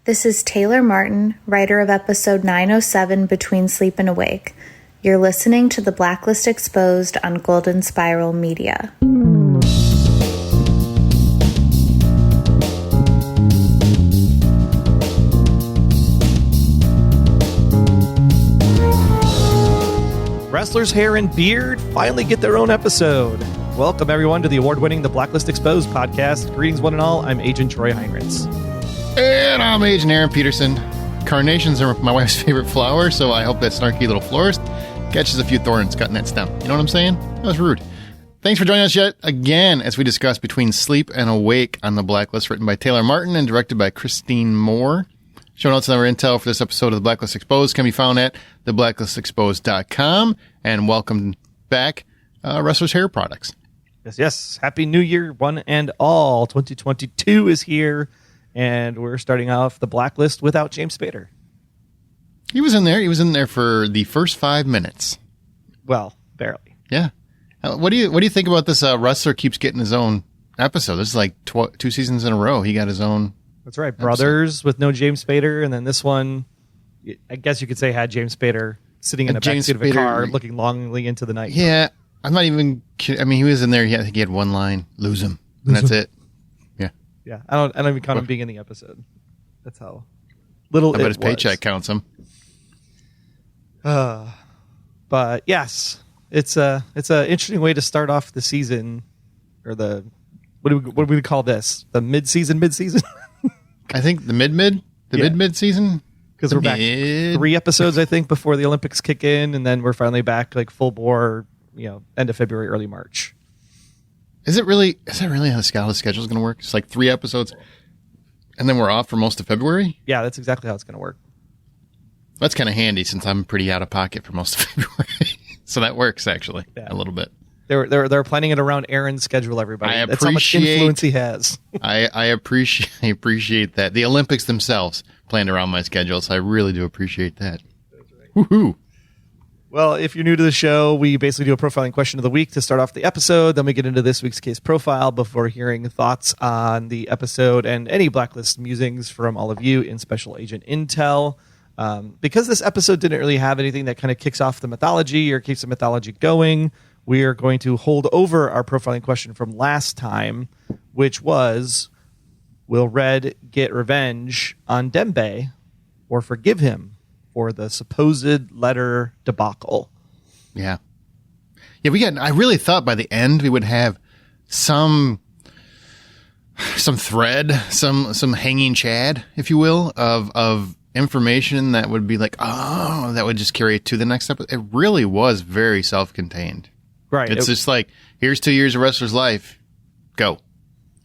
This is Taylor Martin, writer of episode 907, Between Sleep and Awake. You're listening to the Blacklist Exposed on Golden Spiral Media. Ressler's hair and beard finally get their own episode. Welcome, everyone, to the award-winning The Blacklist Exposed podcast. Greetings, one and all. I'm Agent Troy Heinritz. And I'm Agent Aaron Peterson. Carnations are my wife's favorite flower, so I hope that snarky little florist catches a few thorns cutting that stem. You know what I'm saying? That was rude. Thanks for joining us yet again as we discuss Between Sleep and Awake on The Blacklist, written by Taylor Martin and directed by Christine Moore. Show notes and our intel for this episode of The Blacklist Exposed can be found at theblacklistexposed.com. And welcome back, Ressler's Hair Products. Yes. Happy New Year, one and all. 2022 is here, and we're starting off The Blacklist without James Spader. He was in there. He was in there for the first 5 minutes. Well, barely. Yeah. What do you think about this? Ressler keeps getting his own episode. This is like 2 seasons in a row. He got his own. That's right. Brothers with no James Spader, and then this one, I guess you could say, had James Spader sitting in the backseat of a car, looking longingly into the night. Yeah, I'm not even kidding. I mean, he was in there. I think he had one line: "Lose him," and that's it. Yeah. I don't even count him being in the episode. That's how little. I bet his paycheck counts him. But yes, it's a interesting way to start off the season, or the what do we call this? The mid-season. I think the mid season, because we're back 3 episodes, I think, before the Olympics kick in, and then we're finally back like full bore, end of February, early March. Is that really how the schedule is going to work? It's like 3 episodes, and then we're off for most of February? Yeah, that's exactly how it's going to work. That's kind of handy since I'm pretty out of pocket for most of February. So that works, actually, a little bit. They're planning it around Aaron's schedule, everybody. That's how much influence he has. I appreciate that. The Olympics themselves planned around my schedule, so I really do appreciate that. That's right. Woohoo! Well, if you're new to the show, we basically do a profiling question of the week to start off the episode. Then we get into this week's case profile before hearing thoughts on the episode and any Blacklist musings from all of you in Special Agent Intel. Because this episode didn't really have anything that kind of kicks off the mythology or keeps the mythology going, we are going to hold over our profiling question from last time, which was, will Red get revenge on Dembe or forgive him for the supposed letter debacle? Yeah. I really thought by the end we would have some thread, some hanging chad, if you will, of information that would be like, that would just carry it to the next episode. It really was very self-contained. Right. It's just like, here's 2 years of Ressler's life. Go.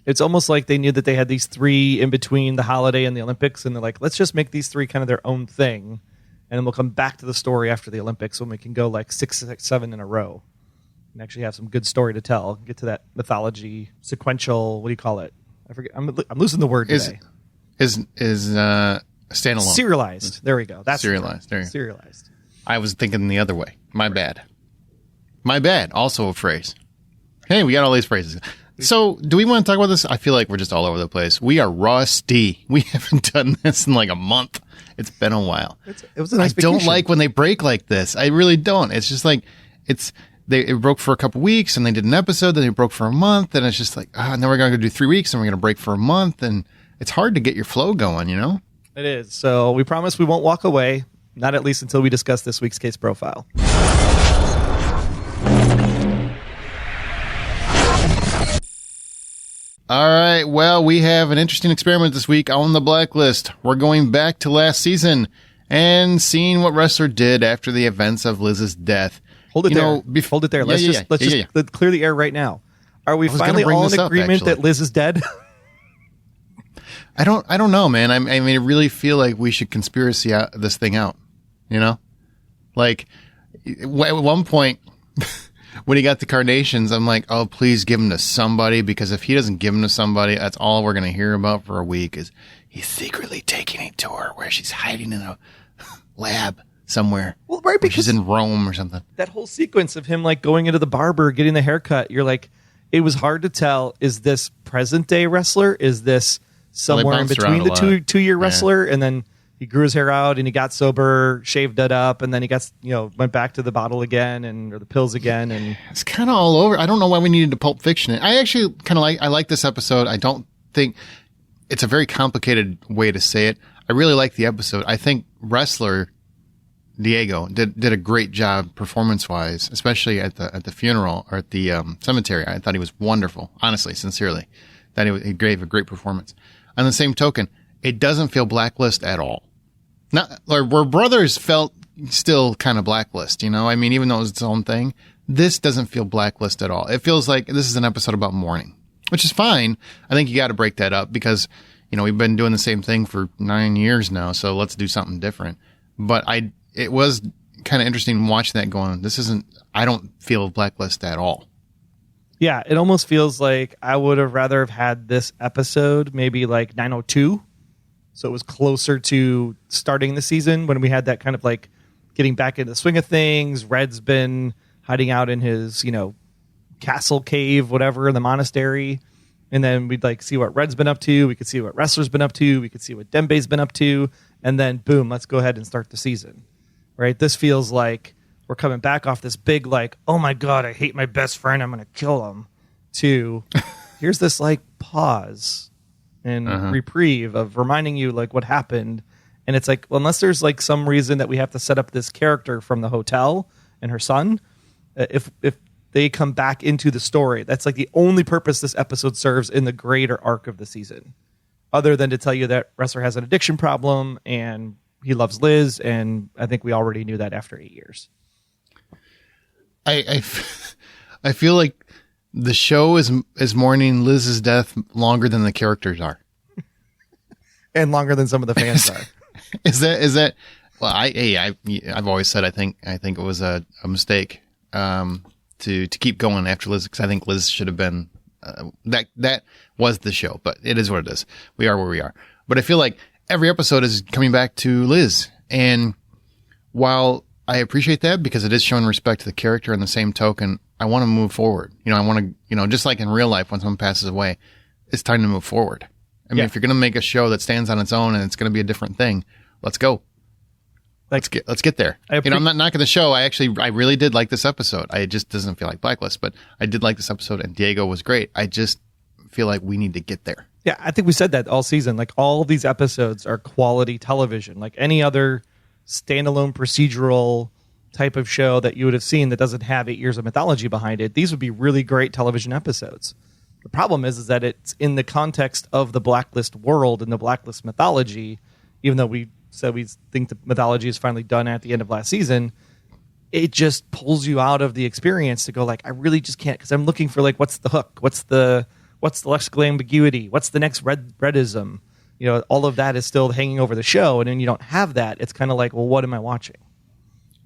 It's almost like they knew that they had these 3 in between the holiday and the Olympics, and they're like, let's just make these 3 kind of their own thing, and then we'll come back to the story after the Olympics when we can go like 6, 7 in a row and actually have some good story to tell. Get to that mythology, sequential, what do you call it? I forget. I'm losing the word today. Is standalone. Serialized. There we go. That's serialized. There you go. Serialized. I was thinking the other way. My bad. Also a phrase. Hey, we got all these phrases. So, do we want to talk about this? I feel like we're just all over the place. We are rusty. We haven't done this in like a month. It's been a while. It was a nice vacation. Don't like when they break like this. I really don't. It's just like, it broke for a couple weeks, and they did an episode, then it broke for a month, and it's just like, and then we're going to do 3 weeks, and we're going to break for a month, and it's hard to get your flow going, It is. So we promise we won't walk away, not at least until we discuss this week's case profile. All right. Well, we have an interesting experiment this week on The Blacklist. We're going back to last season and seeing what Ressler did after the events of Liz's death. Hold it there. Hold it there. Let's just clear the air right now. Are we finally all in agreement that Liz is dead? I don't know, man. I mean, I really feel like we should conspiracy this thing out. Like at one point when he got the carnations, I'm like, oh, please give them to somebody, because if he doesn't give them to somebody, that's all we're going to hear about for a week is he's secretly taking it to her where she's hiding in a lab somewhere. Well, right, because she's in Rome or something. That whole sequence of him like going into the barber, getting the haircut, you're like, it was hard to tell, is this present day Ressler? Is this somewhere in bounced between around a the lot. two-year Yeah. wrestler, and then he grew his hair out and he got sober, shaved it up, and then he got went back to the bottle again or the pills again, and It's kind of all over. I don't know why we needed to Pulp Fiction it. I actually kind of I like this episode. I don't think it's a very complicated way to say it. I really like the episode. I think Ressler Diego did a great job performance-wise, especially at the funeral or at the cemetery. I thought he was wonderful, honestly, sincerely. That he gave a great performance. On the same token, it doesn't feel Blacklist at all. Not or where Brothers felt still kind of Blacklist, I mean, even though it was its own thing, this doesn't feel Blacklist at all. It feels like this is an episode about mourning, which is fine. I think you got to break that up because, we've been doing the same thing for 9 years now, so let's do something different. But it was kind of interesting watching that going, I don't feel Blacklist at all. yeah, it almost feels like I would have rather have had this episode maybe like 902. So it was closer to starting the season when we had that kind of like getting back into the swing of things. Red's been hiding out in his, castle cave, whatever, in the monastery. And then we'd like see what Red's been up to. We could see what Ressler's been up to. We could see what Dembe's been up to. And then boom, let's go ahead and start the season. Right? This feels like we're coming back off this big like, oh my God, I hate my best friend. I'm going to kill him. To here's this like pause and reprieve of reminding you like what happened. And it's like, well, unless there's like some reason that we have to set up this character from the hotel and her son, if they come back into the story, that's like the only purpose this episode serves in the greater arc of the season, other than to tell you that Ressler has an addiction problem and he loves Liz. And I think we already knew that after 8 years. I feel like the show is mourning Liz's death longer than the characters are. And longer than some of the fans are. Is that? Well, I've always said I think it was a mistake to keep going after Liz, because I think Liz should have been that was the show, but it is what it is. We are where we are. But I feel like every episode is coming back to Liz, and while I appreciate that because it is showing respect to the character, on the same token, I want to move forward. I want to, just like in real life when someone passes away, it's time to move forward. I mean, if you're going to make a show that stands on its own and it's going to be a different thing, let's go. Let's get there. I'm not knocking the show. I really did like this episode. It just doesn't feel like Blacklist, but I did like this episode, and Diego was great. I just feel like we need to get there. Yeah, I think we said that all season. Like, all of these episodes are quality television. Like any other standalone procedural type of show that you would have seen that doesn't have 8 years of mythology behind it, these would be really great television episodes. The problem is that it's in the context of the Blacklist world and the Blacklist mythology, even though we said we think the mythology is finally done at the end of last season, it just pulls you out of the experience to go like, I really just can't, because I'm looking for like, what's the hook? What's the lexical ambiguity? What's the next redism? All of that is still hanging over the show. And then you don't have that. It's kind of like, well, what am I watching?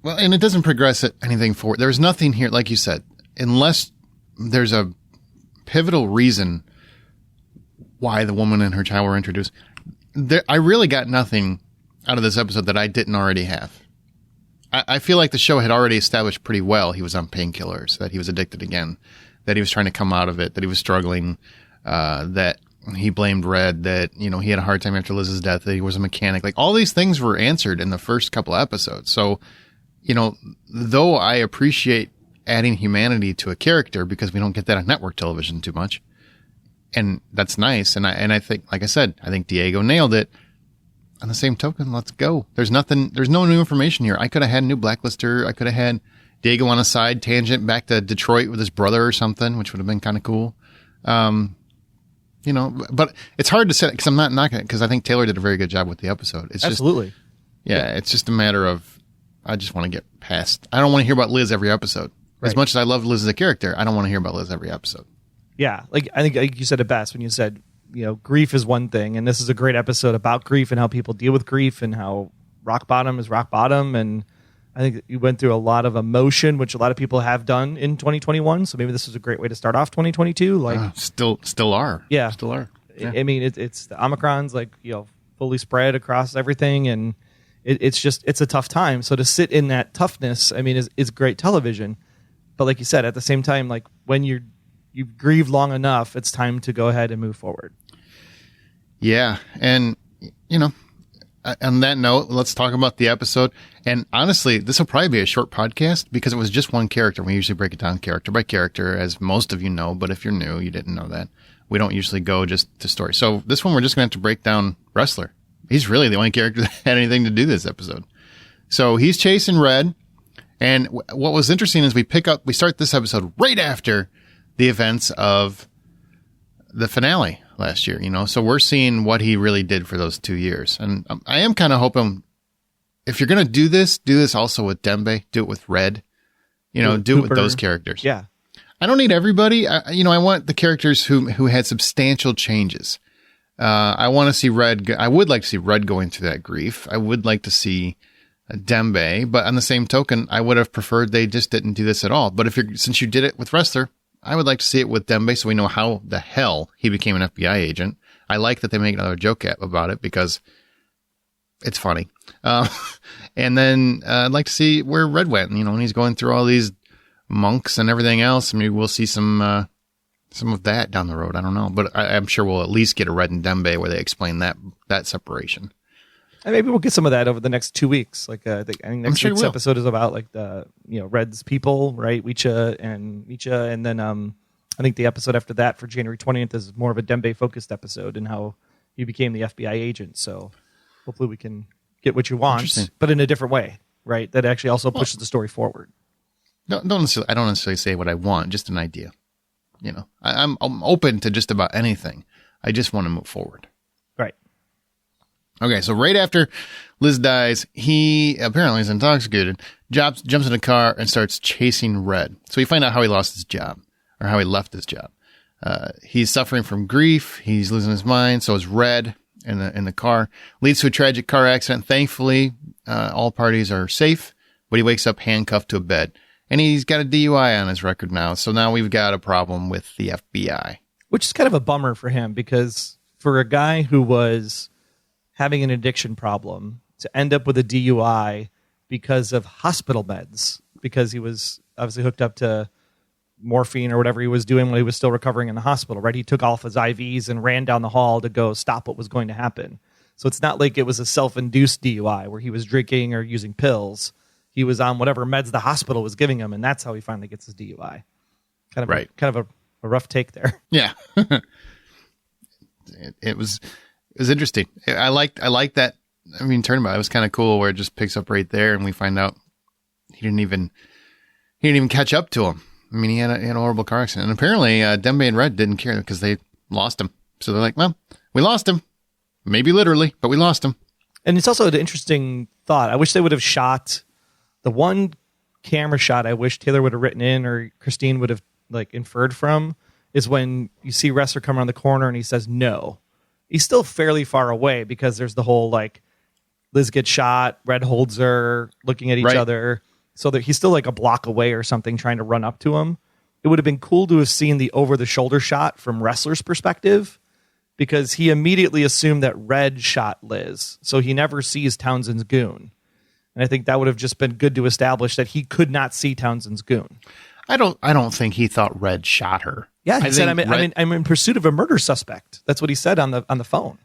Well, and it doesn't progress anything forward. There's nothing here, like you said, unless there's a pivotal reason why the woman and her child were introduced. I really got nothing out of this episode that I didn't already have. I feel like the show had already established pretty well he was on painkillers, that he was addicted again, that he was trying to come out of it, that he was struggling, that he blamed Red, that, he had a hard time after Liz's death, that he was a mechanic. Like, all these things were answered in the first couple episodes. So, though I appreciate adding humanity to a character, because we don't get that on network television too much, and that's nice. And I think, like I said, I think Diego nailed it. On the same token, let's go. There's no new information here. I could have had a new Blacklister. I could have had Diego on a side tangent back to Detroit with his brother or something, which would have been kind of cool. But it's hard to say, because I'm not knocking it, because I think Taylor did a very good job with the episode. It's Absolutely. It's just a matter of, I just want to get past. I don't want to hear about Liz every episode. Right. As much as I love Liz as a character, I don't want to hear about Liz every episode. Yeah, I think you said it best when you said, grief is one thing, and this is a great episode about grief and how people deal with grief and how rock bottom is rock bottom. And I think you went through a lot of emotion, which a lot of people have done in 2021. So maybe this is a great way to start off 2022. Like, still are. Yeah, still are. Yeah. I mean, it's the Omicron's like fully spread across everything, and it's a tough time. So to sit in that toughness, I mean, is great television. But like you said, at the same time, like when you've grieved long enough, it's time to go ahead and move forward. Yeah. And, you know, on that note, let's talk about the episode. And honestly, this will probably be a short podcast because it was just one character. We usually break it down character by character, as most of you know. But if you're new, you didn't know that. We don't usually go just to story. So this one, we're just going to have to break down Ressler. He's really the only character that had anything to do this episode. So he's chasing Red. And what was interesting is we start this episode right after the events of the finale last year, you know, so we're seeing what he really did for those 2 years. And I am kind of hoping if you're going to do this also with Dembe, do it with Red, you know, do it with those characters. Yeah. I don't need everybody. I want the characters who had substantial changes. I want to see Red. I would like to see Red going through that grief. I would like to see Dembe, but on the same token, I would have preferred they just didn't do this at all. But since you did it with Ressler, I would like to see it with Dembe so we know how the hell he became an FBI agent. I like that they make another joke about it because it's funny. And then I'd like to see where Red went, you know, when he's going through all these monks and everything else. Maybe we'll see some of that down the road. I don't know, but I'm sure we'll at least get a Red and Dembe where they explain that separation. And maybe we'll get some of that over the next 2 weeks. Like I think next week's episode is about like the Red's people, right? Wicha, and then I think the episode after that for January 20th is more of a Dembe focused episode and how he became the FBI agent. So hopefully we can get what you want, but in a different way, right? That actually also pushes the story forward. I don't necessarily say what I want, just an idea. You know, I'm open to just about anything. I just want to move forward. Right. Okay, so right after Liz dies, he apparently is intoxicated, jumps in a car and starts chasing Red. So we find out how he lost his job, or how he left his job. He's suffering from grief. He's losing his mind. So is Red in the car. Leads to a tragic car accident. Thankfully, all parties are safe, but he wakes up handcuffed to a bed. And he's got a DUI on his record now. So now we've got a problem with the FBI. Which is kind of a bummer for him because for a guy who was having an addiction problem to end up with a DUI because of hospital meds, because he was obviously hooked up to morphine or whatever he was doing when he was still recovering in the hospital, right? He took off his IVs and ran down the hall to go stop what was going to happen. So it's not like it was a self-induced DUI where he was drinking or using pills. He was on whatever meds the hospital was giving him, and that's how he finally gets his DUI. Kind of a rough take there. Yeah. It was interesting. I liked that. I mean, turnabout. It was kind of cool where it just picks up right there, and we find out he didn't even catch up to him. I mean, he had a horrible car accident, and apparently Dembe and Red didn't care because they lost him. So they're like, well, we lost him, maybe literally, but we lost him. And it's also an interesting thought. I wish they would have shot the one camera shot. I wish Taylor would have written in or Christine would have like inferred from is when you see Ressler come around the corner and he says no. He's still fairly far away because there's the whole like Liz gets shot, Red holds her, looking at each other. So that he's still like a block away or something trying to run up to him. It would have been cool to have seen the over-the-shoulder shot from Ressler's perspective because he immediately assumed that Red shot Liz. So he never sees Townsend's goon. And I think that would have just been good to establish that he could not see Townsend's goon. I don't think he thought Red shot her. Yeah, he said, I'm in pursuit of a murder suspect. That's what he said on the phone.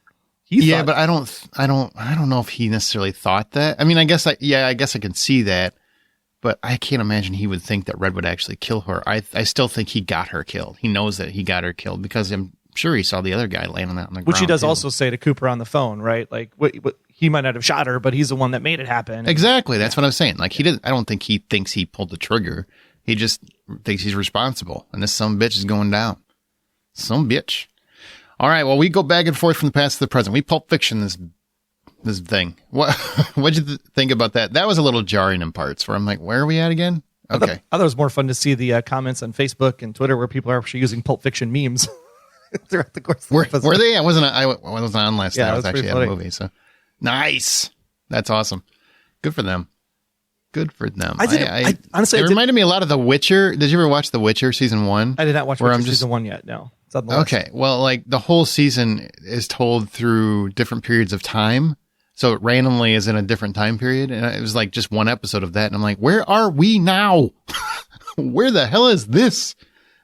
But I don't know if he necessarily thought that. I mean, I guess I can see that, but I can't imagine he would think that Red would actually kill her. I still think he got her killed. He knows that he got her killed because I'm sure he saw the other guy laying on the ground. Which he does also say to Cooper on the phone, right? Like, what he might not have shot her, but he's the one that made it happen. Exactly. That's what I was saying. Like, I don't think he thinks he pulled the trigger. He just thinks he's responsible. And this some bitch is going down. Some bitch. All right. Well, we go back and forth from the past to the present. We Pulp Fiction this thing. What'd you think about that? That was a little jarring in parts where I'm like, where are we at again? Okay. I thought it was more fun to see the comments on Facebook and Twitter where people are actually using Pulp Fiction memes throughout the course of the episode. Were they? I wasn't on last night. I was actually at a movie. So nice. That's awesome. Good for them. Honestly, it reminded me a lot of The Witcher. Did you ever watch The Witcher season 1? I did not watch Witcher season 1 yet. No. It's on the list. Okay. Well, like the whole season is told through different periods of time. So it randomly is in a different time period. And it was like just one episode of that. And I'm like, where are we now? Where the hell is this?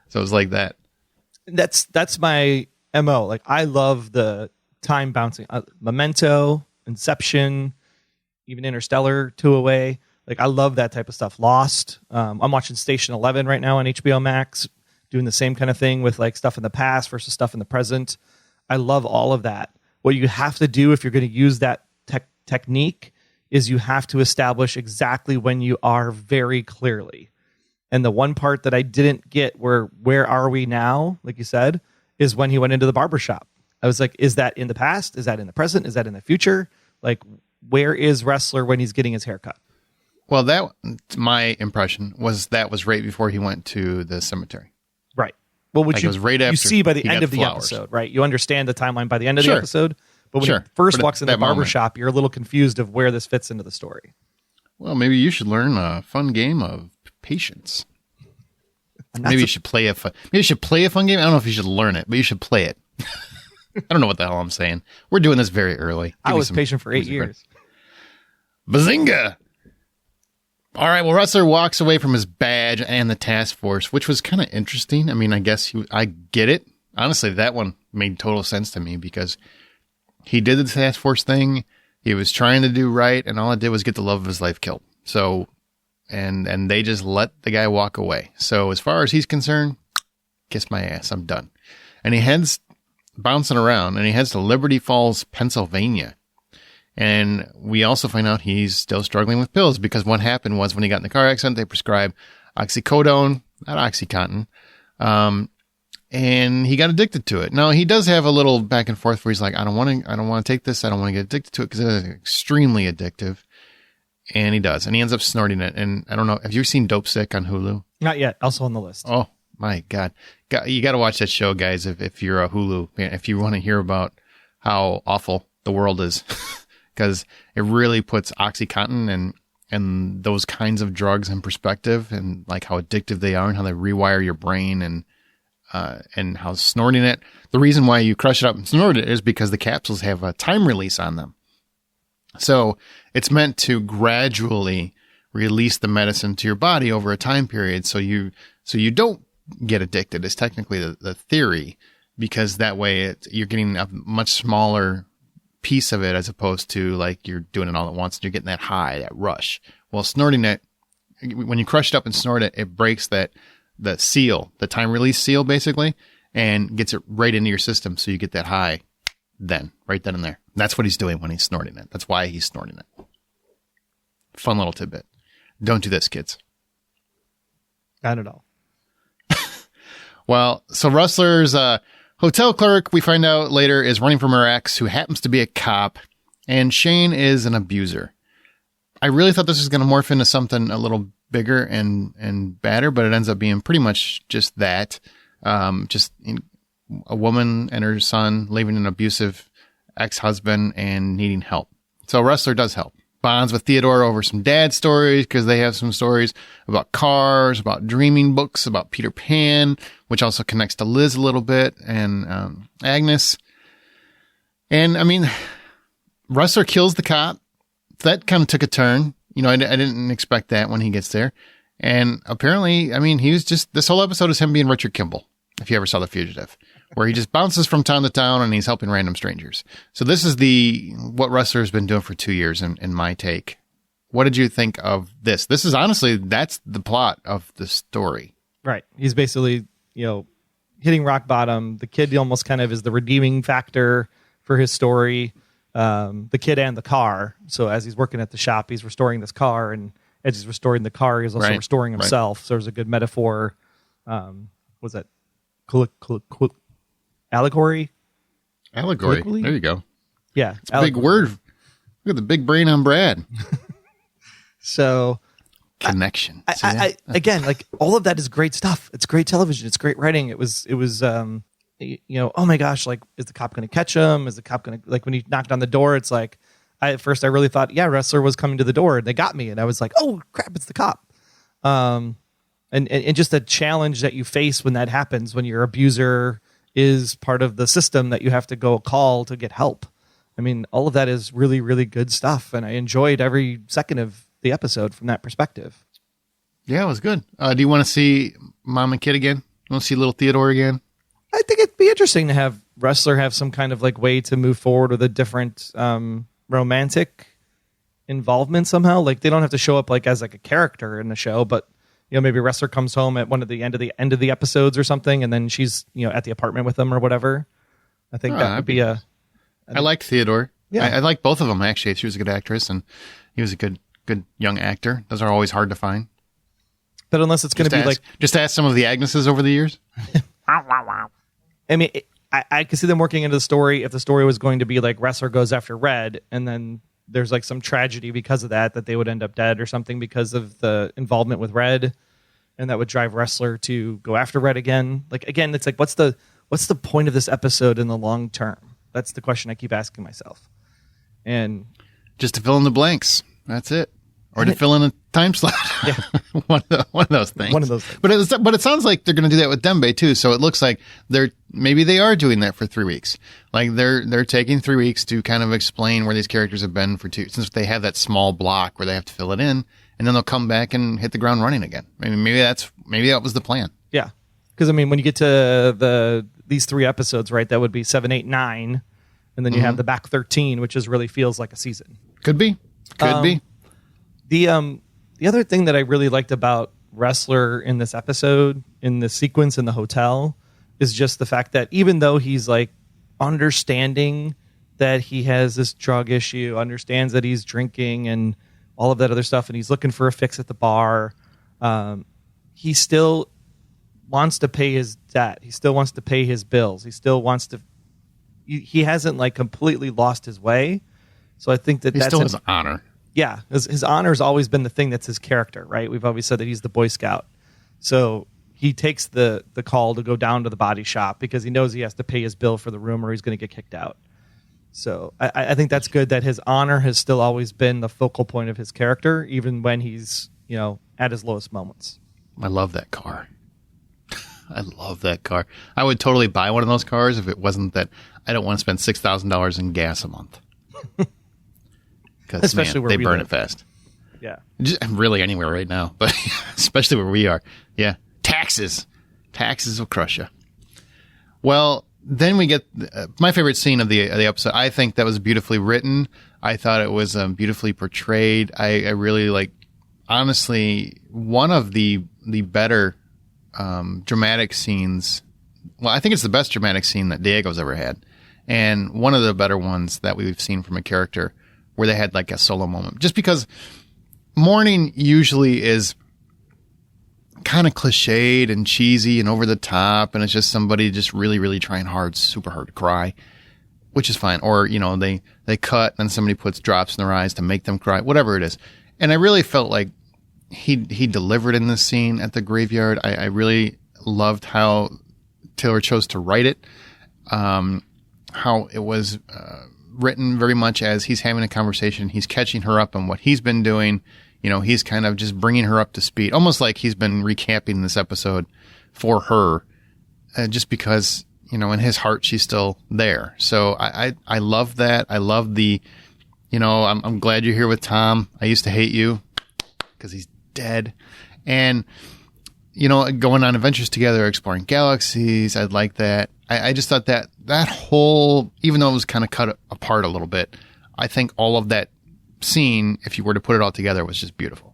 So it was like that. That's my MO. Like I love the time bouncing. Memento, Inception, even Interstellar, Two Away. Like, I love that type of stuff. Lost. I'm watching Station 11 right now on HBO Max, doing the same kind of thing with like stuff in the past versus stuff in the present. I love all of that. What you have to do if you're going to use that technique is you have to establish exactly when you are very clearly. And the one part that I didn't get where are we now, like you said, is when he went into the barbershop. I was like, is that in the past? Is that in the present? Is that in the future? Like, where is Ressler when he's getting his haircut? Well, that my impression was that was right before he went to the cemetery. Right. Well, which Like it was right after you see by the he end got of the flowers. episode, right? You understand the timeline by the end of Sure. the episode. But when Sure. he first But walks in the that moment. barbershop, you're a little confused of where this fits into the story. Well, maybe you should learn a fun game of patience. Maybe you should play a fun game. I don't know if you should learn it, but you should play it. I don't know what the hell I'm saying. We're doing this very early. I Give me was some patient for 8 music, years. Bazinga! All right, well, Ressler walks away from his badge and the task force, which was kind of interesting. I mean, I guess I get it. Honestly, that one made total sense to me because he did the task force thing. He was trying to do right, and all it did was get the love of his life killed. So, and they just let the guy walk away. So as far as he's concerned, kiss my ass, I'm done. And he heads bouncing around, and he heads to Liberty Falls, Pennsylvania. And we also find out he's still struggling with pills because what happened was when he got in the car accident, they prescribed oxycodone, not Oxycontin, and he got addicted to it. Now he does have a little back and forth where he's like, I don't want to take this. I don't want to get addicted to it because it is extremely addictive. And he does, and he ends up snorting it. And I don't know, have you seen Dope Sick on Hulu? Not yet. Also on the list. Oh my God. You got to watch that show, guys. If you're a Hulu fan, if you want to hear about how awful the world is. Because it really puts Oxycontin and those kinds of drugs in perspective, and like how addictive they are and how they rewire your brain, and how snorting it. The reason why you crush it up and snort it is because the capsules have a time release on them. So it's meant to gradually release the medicine to your body over a time period, so you don't get addicted. It's technically the theory, because that way you're getting a much smaller piece of it as opposed to like you're doing it all at once and you're getting that high, that rush. Well, snorting it, when you crush it up and snort it, it breaks the seal, the time release seal basically, and gets it right into your system. So you get that high right then and there. That's what he's doing when he's snorting it. That's why he's snorting it. Fun little tidbit. Don't do this, kids. Not at all. Well, so Ressler's hotel clerk, we find out later, is running from her ex, who happens to be a cop, and Shane is an abuser. I really thought this was going to morph into something a little bigger and badder, but it ends up being pretty much just that. Just a woman and her son leaving an abusive ex-husband and needing help. So Ressler does help. Bonds with Theodore over some dad stories, because they have some stories about cars, about dreaming books, about Peter Pan, which also connects to Liz a little bit, and Agnes. And I mean, Ressler kills the cop. That kind of took a turn. You know, I didn't expect that when he gets there. And apparently, I mean, he was just, this whole episode is him being Richard Kimball, if you ever saw The Fugitive, where he just bounces from town to town and he's helping random strangers. So this is what Ressler has been doing for 2 years in my take. What did you think of this? This is honestly, that's the plot of the story. Right. He's basically, hitting rock bottom. The kid almost kind of is the redeeming factor for his story. The kid and the car. So as he's working at the shop, he's restoring this car, and as he's restoring the car, he's also restoring himself. So there's a good metaphor. Was that allegory? Allegory. There you go. Yeah. It's a big word. Look at the big brain on Brad. So connection. Again, like, all of that is great stuff. It's great television. It's great writing. It was, oh my gosh, like, is the cop going to catch him? Is the cop going to, like, when he knocked on the door, it's like, at first I really thought, yeah, Ressler was coming to the door and they got me. And I was like, oh crap, it's the cop. And just the challenge that you face when that happens, when your abuser is part of the system that you have to go call to get help. I mean, all of that is really, really good stuff. And I enjoyed every second of the episode from that perspective. Yeah, it was good. Do you want to see Mom and Kid again? You want to see little Theodore again? I think it'd be interesting to have Ressler have some kind of like way to move forward with a different romantic involvement somehow? Like they don't have to show up like as like a character in the show, but maybe Ressler comes home at one of the end of the episodes or something, and then she's at the apartment with him or whatever. I think that would be a. I liked Theodore. Yeah, I like both of them actually. She was a good actress, and he was a good young actor. Those are always hard to find. But unless it's going to be like just ask some of the Agneses over the years. I mean, I could see them working into the story if the story was going to be like Ressler goes after Red, and then there's like some tragedy because of that they would end up dead or something because of the involvement with Red, and that would drive Ressler to go after Red again. Like again, it's like what's the point of this episode in the long term? That's the question I keep asking myself. And just to fill in the blanks. That's it. Or to fill in a time slot. Yeah. one of those things. One of those things. But it sounds like they're going to do that with Dembe too. So it looks like maybe they are doing that for 3 weeks. Like they're taking 3 weeks to kind of explain where these characters have been for since they have that small block where they have to fill it in, and then they'll come back and hit the ground running again. I mean, maybe that was the plan. Yeah. Because I mean, when you get to these 3 episodes, right, that would be 7, 8, 9, and then you have the back 13, which really feels like a season. Could be. The other thing that I really liked about Ressler in this episode, in the sequence in the hotel, is just the fact that even though he's like understanding that he has this drug issue, understands that he's drinking and all of that other stuff, and he's looking for a fix at the bar, he still wants to pay his debt. He still wants to pay his bills. He still wants to. He hasn't like completely lost his way. So I think that's still has honor. Yeah, his honor has always been the thing that's his character, right? We've always said that he's the Boy Scout. So he takes the call to go down to the body shop because he knows he has to pay his bill for the room or he's going to get kicked out. So I think that's good that his honor has still always been the focal point of his character, even when he's, at his lowest moments. I love that car. I love that car. I would totally buy one of those cars if it wasn't that I don't want to spend $6,000 in gas a month. Especially where they we burn live. It fast. Yeah. Really anywhere right now, but especially where we are. Yeah. Taxes will crush you. Well, then we get my favorite scene of the episode. I think that was beautifully written. I thought it was beautifully portrayed. I really honestly, one of the better dramatic scenes. Well, I think it's the best dramatic scene that Diego's ever had. And one of the better ones that we've seen from a character where they had like a solo moment. Just because Morning usually is kind of cliched and cheesy and over the top, and it's just somebody just really, really trying super hard to cry, which is fine. Or, they cut and somebody puts drops in their eyes to make them cry, whatever it is. And I really felt like he delivered in this scene at the graveyard. I really loved how Taylor chose to write it. How it was written very much as he's having a conversation. He's catching her up on what he's been doing. He's kind of just bringing her up to speed, almost like he's been recapping this episode for her, just because, in his heart, she's still there. So I love that. I love the, I'm glad you're here with Tom. I used to hate you because he's dead. And, going on adventures together, exploring galaxies. I'd like that. I just thought that whole, even though it was kind of cut apart a little bit, I think all of that scene, if you were to put it all together, was just beautiful.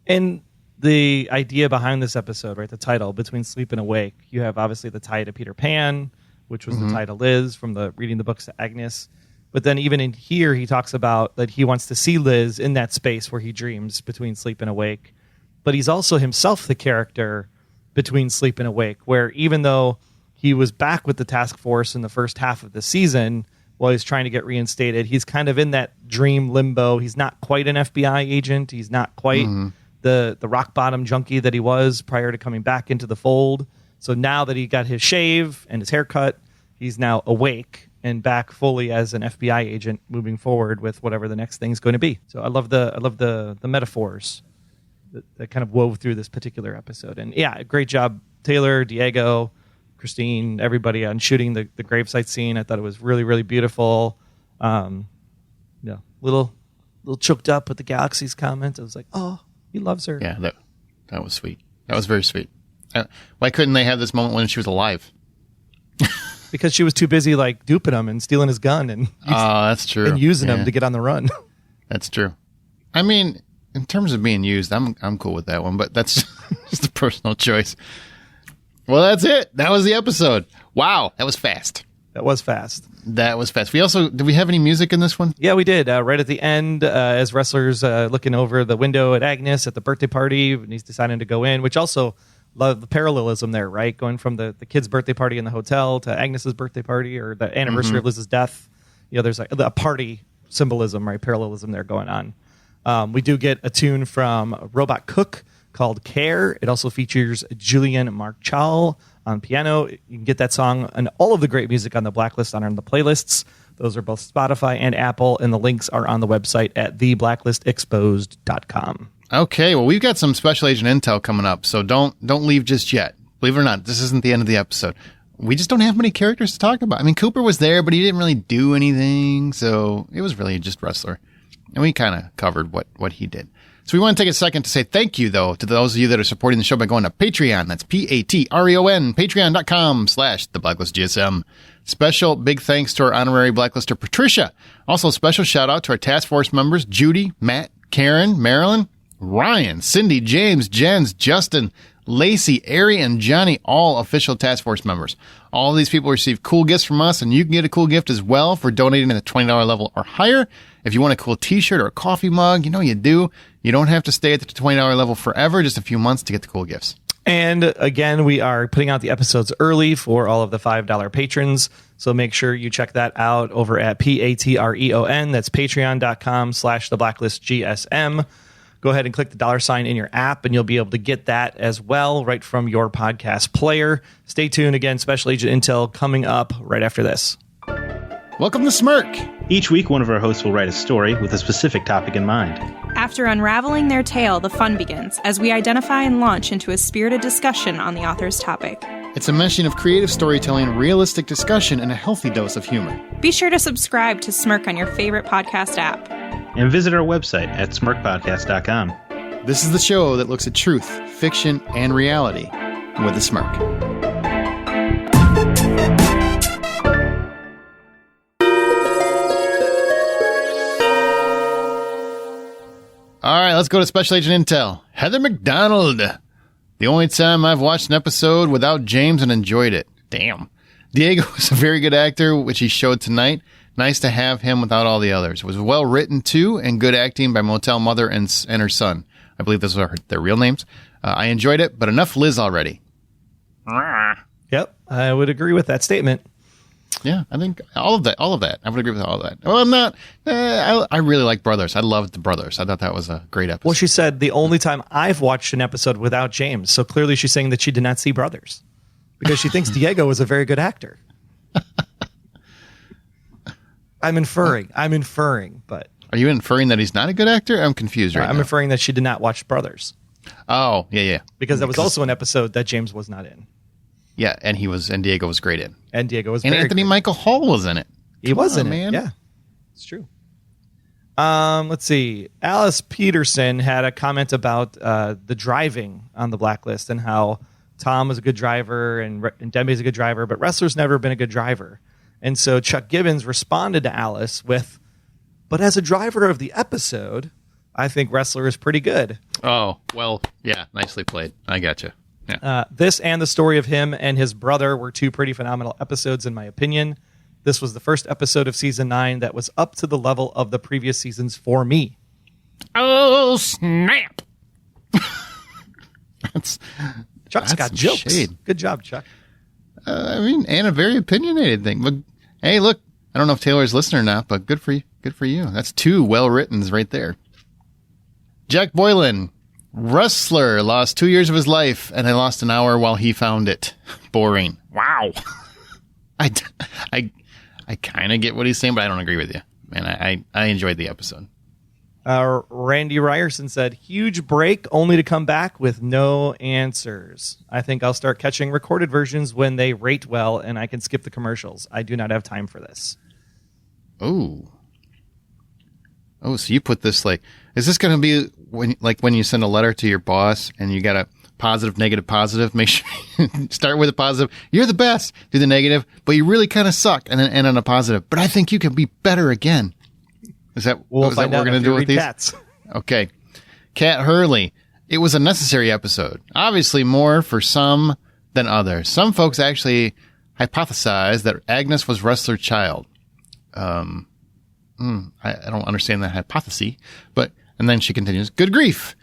And the idea behind this episode, right, the title, Between Sleep and Awake, you have obviously the tie to Peter Pan, which was the tie to Liz from the reading the books to Agnes. But then even in here, he talks about that he wants to see Liz in that space where he dreams between sleep and awake. But he's also himself the character between sleep and awake, where even though he was back with the task force in the first half of the season while he's trying to get reinstated, he's kind of in that dream limbo. He's not quite an FBI agent. He's not quite the rock bottom junkie that he was prior to coming back into the fold. So now that he got his shave and his haircut, he's now awake and back fully as an FBI agent moving forward with whatever the next thing's going to be. So I love the metaphors that kind of wove through this particular episode. And yeah, great job, Taylor, Diego, Christine, everybody on shooting the gravesite scene. I thought it was really, really beautiful. Little choked up with the galaxies comment. I was like, oh, he loves her. Yeah, that was sweet. That was very sweet. Why couldn't they have this moment when she was alive? Because she was too busy like duping him and stealing his gun and that's true. And using him to get on the run. That's true. I mean, in terms of being used, I'm cool with that one, but that's just a personal choice. Well, that's it. That was the episode. Wow, that was fast. That was fast. Did we have any music in this one? Yeah, we did. Right at the end, as Ressler's looking over the window at Agnes at the birthday party, and he's deciding to go in, which also love the parallelism there, right? Going from the kid's birthday party in the hotel to Agnes's birthday party or the anniversary of Liz's death. There's like a party symbolism, right? Parallelism there going on. We do get a tune from Robot Cook called Care. It also features Julian Marchal on piano. You can get that song and all of the great music on the Blacklist on the playlists. Those are both Spotify and Apple, and the links are on the website at theblacklistexposed.com. Okay, well, we've got some special agent intel coming up, so don't leave just yet. Believe it or not, this isn't the end of the episode. We just don't have many characters to talk about. I mean, Cooper was there, but he didn't really do anything, so it was really just Ressler. And we kind of covered what he did. So we want to take a second to say thank you, though, to those of you that are supporting the show by going to Patreon. That's Patreon, patreon.com/theblacklistgsm. Special big thanks to our honorary blacklister, Patricia. Also, special shout out to our task force members, Judy, Matt, Karen, Marilyn, Ryan, Cindy, James, Jens, Justin, Lacey, Ari, and Johnny, all official task force members. All of these people receive cool gifts from us, and you can get a cool gift as well for donating at the $20 level or higher. If you want a cool t-shirt or a coffee mug, you do. You don't have to stay at the $20 level forever, just a few months to get the cool gifts. And again, we are putting out the episodes early for all of the $5 patrons. So make sure you check that out over at Patreon. That's patreon.com/theblacklistgsm. Go ahead and click the $sign in your app, and you'll be able to get that as well right from your podcast player. Stay tuned. Again, Special Agent Intel coming up right after this. Welcome to Smirk. Each week, one of our hosts will write a story with a specific topic in mind. After unraveling their tale, the fun begins as we identify and launch into a spirited discussion on the author's topic. It's a meshing of creative storytelling, realistic discussion, and a healthy dose of humor. Be sure to subscribe to Smirk on your favorite podcast app. And visit our website at smirkpodcast.com. This is the show that looks at truth, fiction, and reality with a smirk. All right, let's go to Special Agent Intel. Heather McDonald. The only time I've watched an episode without James and enjoyed it. Damn. Diego is a very good actor, which he showed tonight. Nice to have him without all the others. It was well written, too, and good acting by Motel Mother and her son. I believe those are their real names. I enjoyed it, but enough Liz already. Yep, I would agree with that statement. Yeah, I think all of that. I would agree with all of that. Well, I'm not. I really like Brothers. I loved the Brothers. I thought that was a great episode. Well, she said the only time I've watched an episode without James. So clearly she's saying that she did not see Brothers because she thinks Diego was a very good actor. I'm inferring, but... Are you inferring that he's not a good actor? I'm confused right now. I'm inferring that she did not watch Brothers. Oh, yeah. Because that was also an episode that James was not in. Yeah, and Diego was great in. And Diego was and very Anthony great. Michael Hall was in it. He was in man. it, yeah. It's true. Let's see. Alice Peterson had a comment about the driving on the Blacklist and how Tom is a good driver and Dembe is a good driver, but Ressler's never been a good driver. And so Chuck Gibbons responded to Alice with, but as a driver of the episode, I think Ressler is pretty good. Oh, well, yeah, nicely played. I gotcha. Yeah. This and the story of him and his brother were two pretty phenomenal episodes, in my opinion. This was the first episode of Season 9 that was up to the level of the previous seasons for me. Oh, snap! Chuck's got jokes. Shade. Good job, Chuck. And a very opinionated thing. But hey, look, I don't know if Taylor's listening or not, but good for you. Good for you. That's two well-writtens right there. Jack Boylan. Ressler lost 2 years of his life, and I lost an hour while he found it. Boring. Wow. I kind of get what he's saying, but I don't agree with you. Man, I enjoyed the episode. Randy Ryerson said, huge break only to come back with no answers. I think I'll start catching recorded versions when they rate well and I can skip the commercials. I do not have time for this. Oh, so you put this is this going to be when you send a letter to your boss and you got to positive, negative, positive. Make sure you start with a positive. You're the best. Do the negative, but you really kind of suck, and then end on a positive. But I think you can be better again. Is that what we're going to do with these? Cats. Okay. Kat Hurley. It was a necessary episode. Obviously more for some than others. Some folks actually hypothesized that Agnes was Ressler's child. I don't understand that hypothesis, and then she continues, good grief.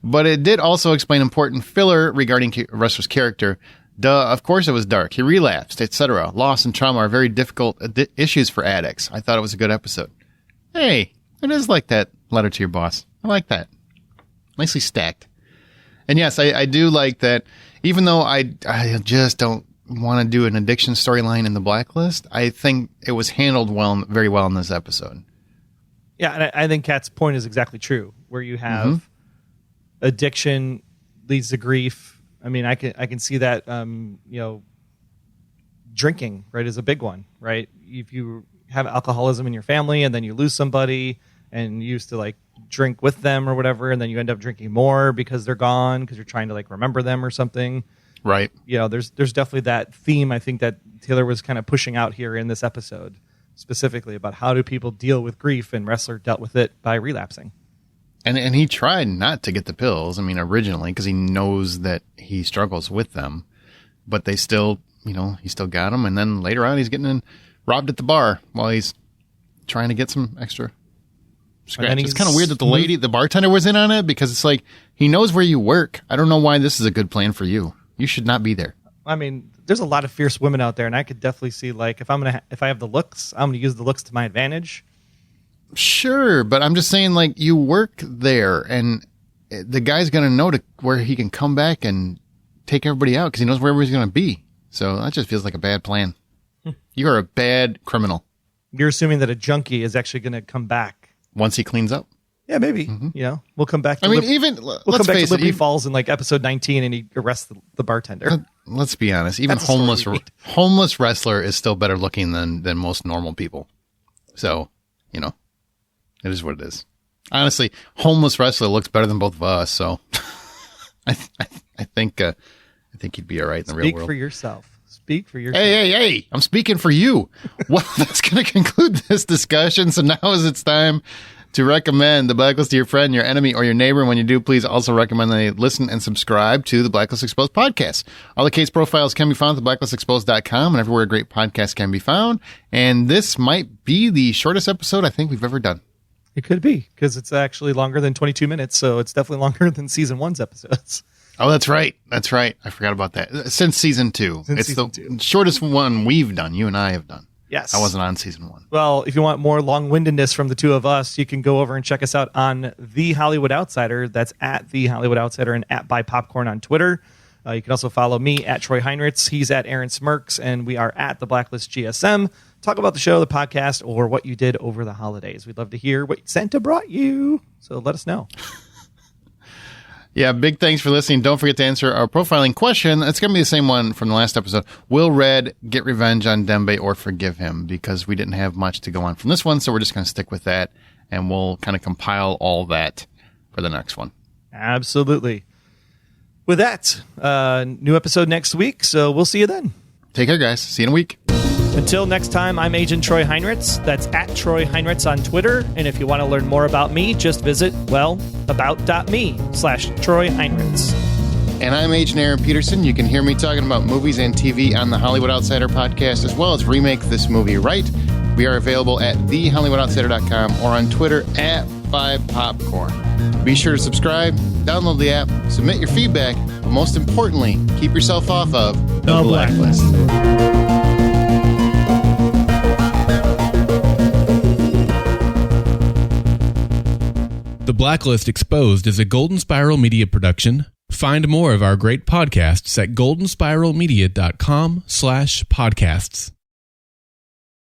But it did also explain important filler regarding Ressler's character. Duh, of course it was dark. He relapsed, etc. Loss and trauma are very difficult issues for addicts. I thought it was a good episode. Hey, it is like that letter to your boss. I like that. Nicely stacked. And yes, I do like that. Even though I just don't want to do an addiction storyline in the Blacklist, I think it was handled very well in this episode. Yeah, and I think Kat's point is exactly true. Where you have addiction leads to grief. I mean, I can see that. Drinking, right, is a big one, right? If you have alcoholism in your family and then you lose somebody and you used to like drink with them or whatever, and then you end up drinking more because they're gone because you're trying to like remember them or something. Right. There's definitely that theme I think that Taylor was kind of pushing out here in this episode, specifically about how do people deal with grief, and Ressler dealt with it by relapsing. And he tried not to get the pills, originally, because he knows that he struggles with them, but they still, he still got them, and then later on he's getting robbed at the bar while he's trying to get some extra scratch. It's kind of weird that the bartender was in on it, because it's like, he knows where you work. I don't know why this is a good plan for you. You should not be there. There's a lot of fierce women out there, and I could definitely see, like, if I have the looks, I'm going to use the looks to my advantage. Sure, but I'm just saying, like, you work there, and the guy's going to know where he can come back and take everybody out because he knows where everybody's going to be. So that just feels like a bad plan. You are a bad criminal. You're assuming that a junkie is actually going to come back once he cleans up. Yeah, maybe. We'll come back. We'll come back to Liberty Falls in like episode 19, and he arrests the bartender. Let's be honest. Even homeless Ressler is still better looking than most normal people. So, it is what it is. Honestly, homeless Ressler looks better than both of us. So, I think he'd be all right in the real world. Speak for yourself. Speak for yourself. Hey! I'm speaking for you. Well, that's going to conclude this discussion. So now it's time to recommend the Blacklist to your friend, your enemy, or your neighbor. And when you do, please also recommend they listen and subscribe to the Blacklist Exposed podcast. All the case profiles can be found at theblacklisexposed.com and everywhere great podcasts can be found. And this might be the shortest episode I think we've ever done. It could be, because it's actually longer than 22 minutes, so it's definitely longer than season 1's episodes. Oh, that's right. I forgot about that. Since season 2. It's the shortest one we've done, you and I have done. Yes. I wasn't on season 1. Well, if you want more long-windedness from the two of us, you can go over and check us out on The Hollywood Outsider. That's at The Hollywood Outsider and at Buy Popcorn on Twitter. You can also follow me at Troy Heinrichs. He's at Aaron Smirks, and we are at The Blacklist GSM. Talk about the show, the podcast, or what you did over the holidays. We'd love to hear what Santa brought you, so let us know. Yeah, big thanks for listening. Don't forget to answer our profiling question. It's going to be the same one from the last episode. Will Red get revenge on Dembe or forgive him? Because we didn't have much to go on from this one, so we're just going to stick with that, and we'll kind of compile all that for the next one. Absolutely. With that, new episode next week, so we'll see you then. Take care, guys. See you in a week. Until next time, I'm Agent Troy Heinrichs. That's at Troy Heinrichs on Twitter. And if you want to learn more about me, just visit, about.me/Troy Heinrichs. And I'm Agent Aaron Peterson. You can hear me talking about movies and TV on the Hollywood Outsider podcast, as well as Remake This Movie Right. We are available at thehollywoodoutsiders.com or on Twitter at 5popcorn. Be sure to subscribe, download the app, submit your feedback, but most importantly, keep yourself off of the Blacklist. The Blacklist Exposed is a Golden Spiral Media production. Find more of our great podcasts at goldenspiralmedia.com/podcasts.